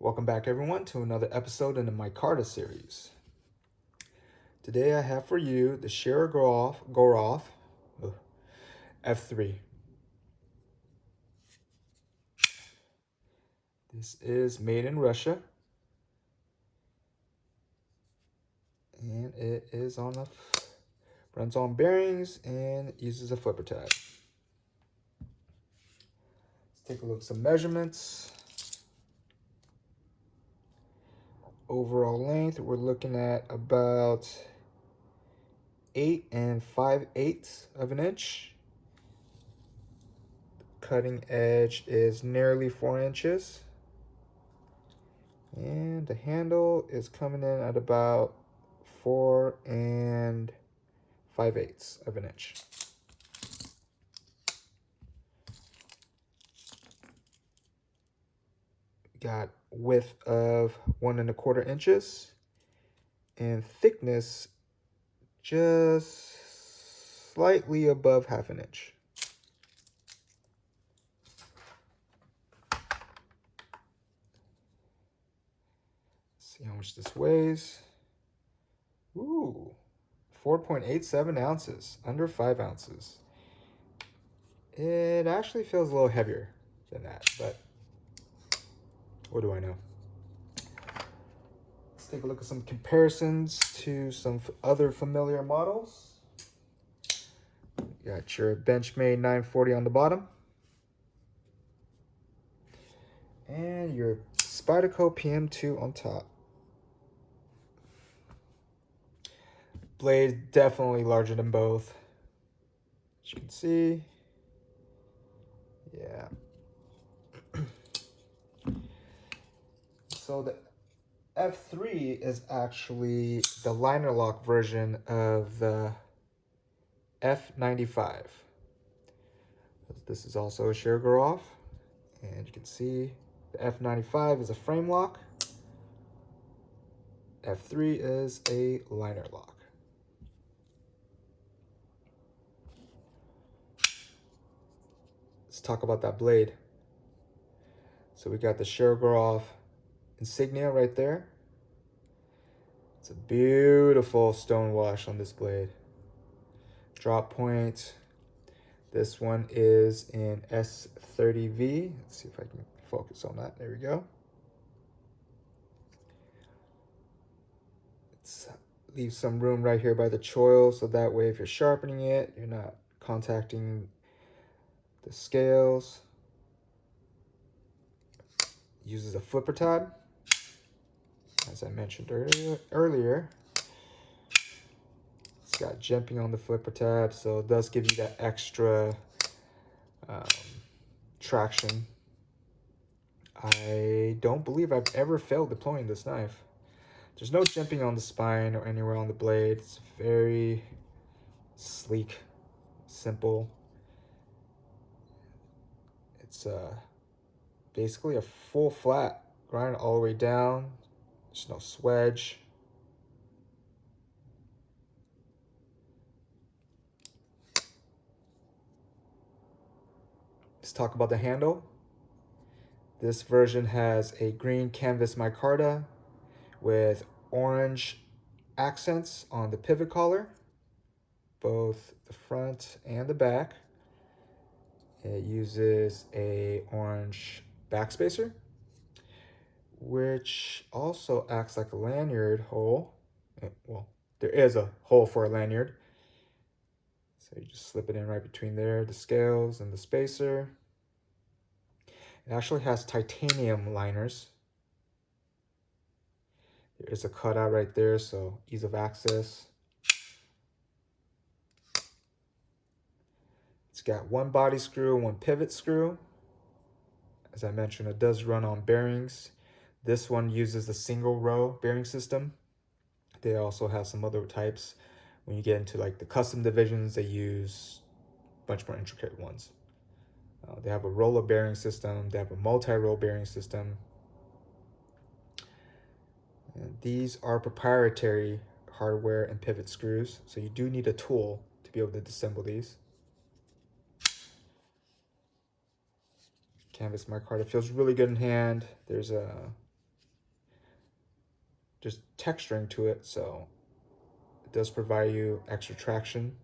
Welcome back everyone to another episode in the Micarta series. Today I have for you the Shirogorov F3. This is made in Russia. And it is runs on bearings and uses a flipper tab. Let's take a look at some measurements. Overall length, we're looking at about 8 5/8 of an inch. Cutting edge is nearly 4 inches. And the handle is coming in at about 4 5/8 of an inch. Got width of 1 1/4 inches and thickness just slightly above 1/2 inch. See how much this weighs. Ooh, 4.87 ounces, under 5 ounces. It actually feels a little heavier than that, but what do I know? Let's take a look at some comparisons to some other familiar models. You got your Benchmade 940 on the bottom. And your Spyderco PM2 on top. Blade definitely larger than both. As you can see. Yeah. So the F3 is actually the liner lock version of the F95. This is also a Shirogorov, and you can see the F95 is a frame lock. F3 is a liner lock. Let's talk about that blade. So we got the Shirogorov insignia right there. It's a beautiful stone wash on this blade. Drop point. This one is in S30V. Let's see if I can focus on that. There we go. Leave some room right here by the choil, so that way if you're sharpening it, you're not contacting the scales. Uses a flipper tab, as I mentioned earlier. It's got jimping on the flipper tab, so it does give you that extra traction. I don't believe I've ever failed deploying this knife. There's no jimping on the spine or anywhere on the blade. It's very sleek, simple. It's basically a full flat grind all the way down. There's no swedge. Let's talk about the handle. This version has a green canvas micarta with orange accents on the pivot collar, both the front and the back. It uses a orange backspacer, which also acts like a lanyard hole. Well, there is a hole for a lanyard. So you just slip it in right between there, the scales and the spacer. It actually has titanium liners. There is a cutout right there, so ease of access. It's got one body screw, one pivot screw. As I mentioned, it does run on bearings. This one uses the single row bearing system. They also have some other types. When you get into like the custom divisions, they use a bunch more intricate ones. They have a roller bearing system. They have a multi-roll bearing system. And these are proprietary hardware and pivot screws, so you do need a tool to be able to disassemble these. Canvas micarta feels really good in hand. There's a just texturing to it, so it does provide you extra traction.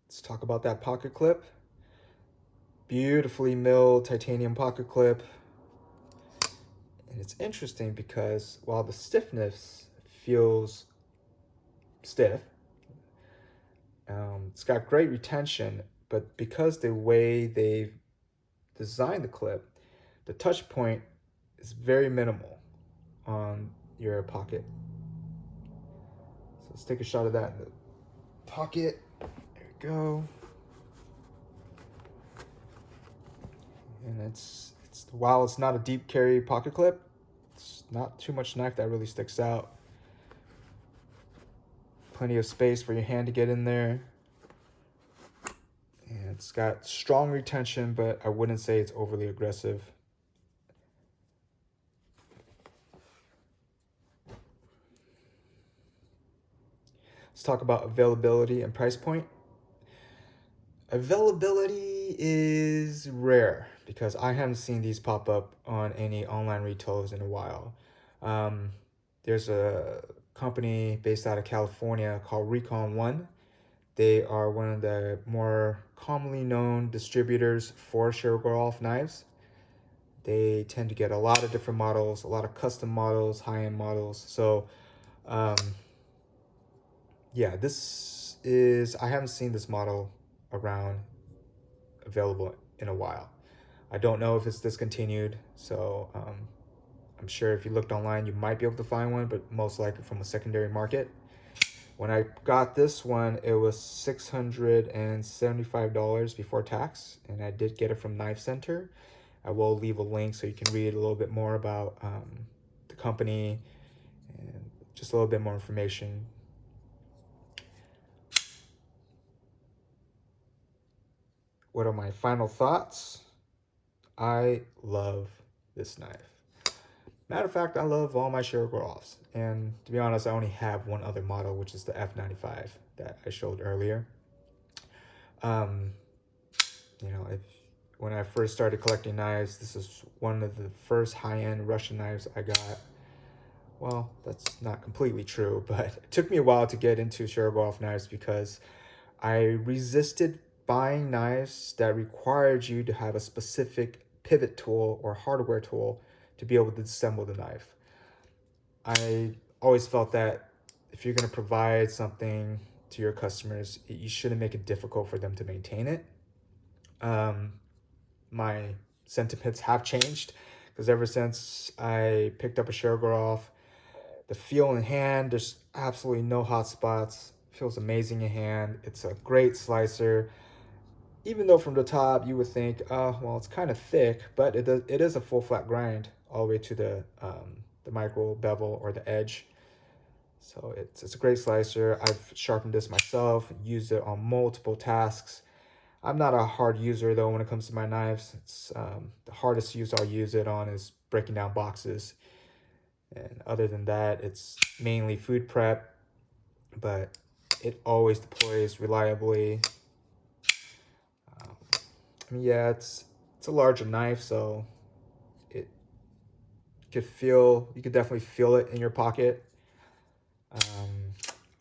Let's talk about that pocket clip. Beautifully milled titanium pocket clip. And it's interesting because while the stiffness feels stiff, it's got great retention, but because the way they've designed the clip, the touch point is very minimal on your pocket. So let's take a shot of that in the pocket. There we go. And while it's not a deep carry pocket clip, it's not too much knife that really sticks out. Plenty of space for your hand to get in there. And it's got strong retention, but I wouldn't say it's overly aggressive. Let's talk about availability and price point. Availability is rare because I haven't seen these pop up on any online retailers in a while. There's a company based out of California called Recon One. They are one of the more commonly known distributors for Shirogorov knives. They tend to get a lot of different models, a lot of custom models, high-end models. So yeah, I haven't seen this model around available in a while. I don't know if it's discontinued, so I'm sure if you looked online, you might be able to find one, but most likely from a secondary market. When I got this one, it was $675 before tax, and I did get it from Knife Center. I will leave a link so you can read a little bit more about the company and just a little bit more information. What are my final thoughts? I love this knife. Matter of fact, I love all my Shirogorovs. And to be honest, I only have one other model, which is the F95 that I showed earlier. When I first started collecting knives, this is one of the first high-end Russian knives I got. Well, that's not completely true, but it took me a while to get into Shirogorov knives because I resisted buying knives that required you to have a specific pivot tool or hardware tool to be able to disassemble the knife. I always felt that if you're going to provide something to your customers, you shouldn't make it difficult for them to maintain it. My sentiments have changed because ever since I picked up a Shirogorov, the feel in hand, there's absolutely no hot spots. Feels amazing in hand. It's a great slicer. Even though from the top you would think, oh, well, it's kind of thick, but it is a full flat grind all the way to the micro bevel or the edge. So it's a great slicer. I've sharpened this myself, used it on multiple tasks. I'm not a hard user though when it comes to my knives. It's the hardest use I'll use it on is breaking down boxes. And other than that, it's mainly food prep, but it always deploys reliably. Yeah, it's a larger knife, so you could definitely feel it in your pocket.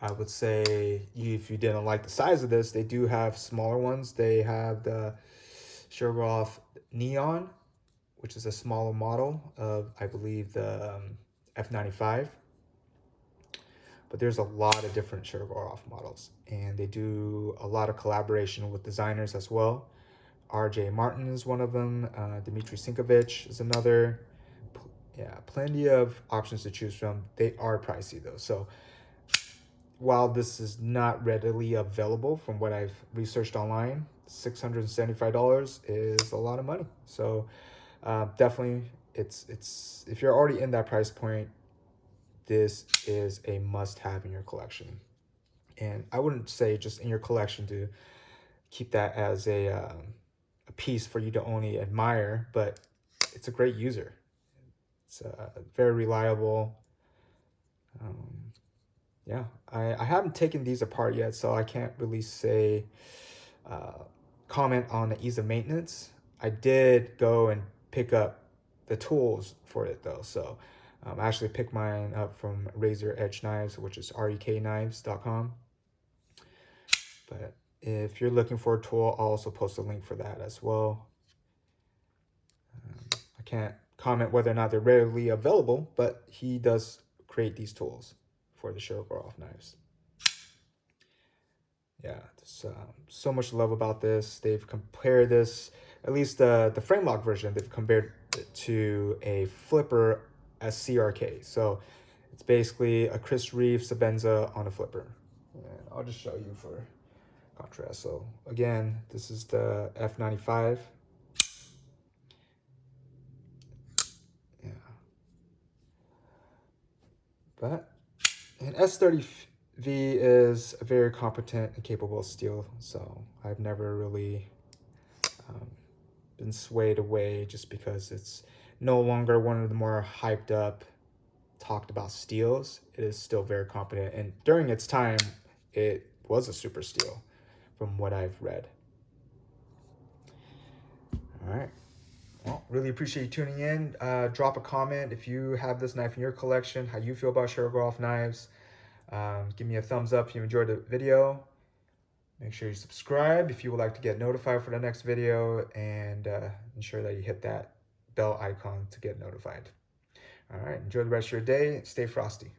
I would say if you didn't like the size of this, they do have smaller ones. They have the Shirogorov Neon, which is a smaller model of, I believe, the F95. But there's a lot of different Shirogorov models, and they do a lot of collaboration with designers as well. R.J. Martin is one of them. Dmitry Sinkovich is another. Yeah, plenty of options to choose from. They are pricey though, so while this is not readily available from what I've researched online, $675 is a lot of money. So definitely, it's if you're already in that price point, this is a must-have in your collection. And I wouldn't say just in your collection to keep that as a piece for you to only admire, but it's a great user. It's very reliable. Yeah, I haven't taken these apart yet, so I can't really say comment on the ease of maintenance. I did go and pick up the tools for it though. So I actually picked mine up from Razor Edge Knives, which is reknives.com. But if you're looking for a tool, I'll also post a link for that as well. I can't comment whether or not they're readily available, but he does create these tools for the Shirogorov knives. Yeah, there's so much love about this. They've compared this, at least the frame lock version, they've compared it to a flipper SCRK. So it's basically a Chris Reeve Sabenza on a flipper. And I'll just show you for contrast. So again, this is the F95. Yeah. But an S30V is a very competent and capable steel, so I've never really been swayed away just because it's no longer one of the more hyped up, talked about steels. It is still very competent, and during its time, it was a super steel from what I've read. All right. Well, really appreciate you tuning in. Drop a comment if you have this knife in your collection, how you feel about Shirogorov knives. Give me a thumbs up if you enjoyed the video. Make sure you subscribe if you would like to get notified for the next video, and ensure that you hit that bell icon to get notified. All right, enjoy the rest of your day. Stay frosty.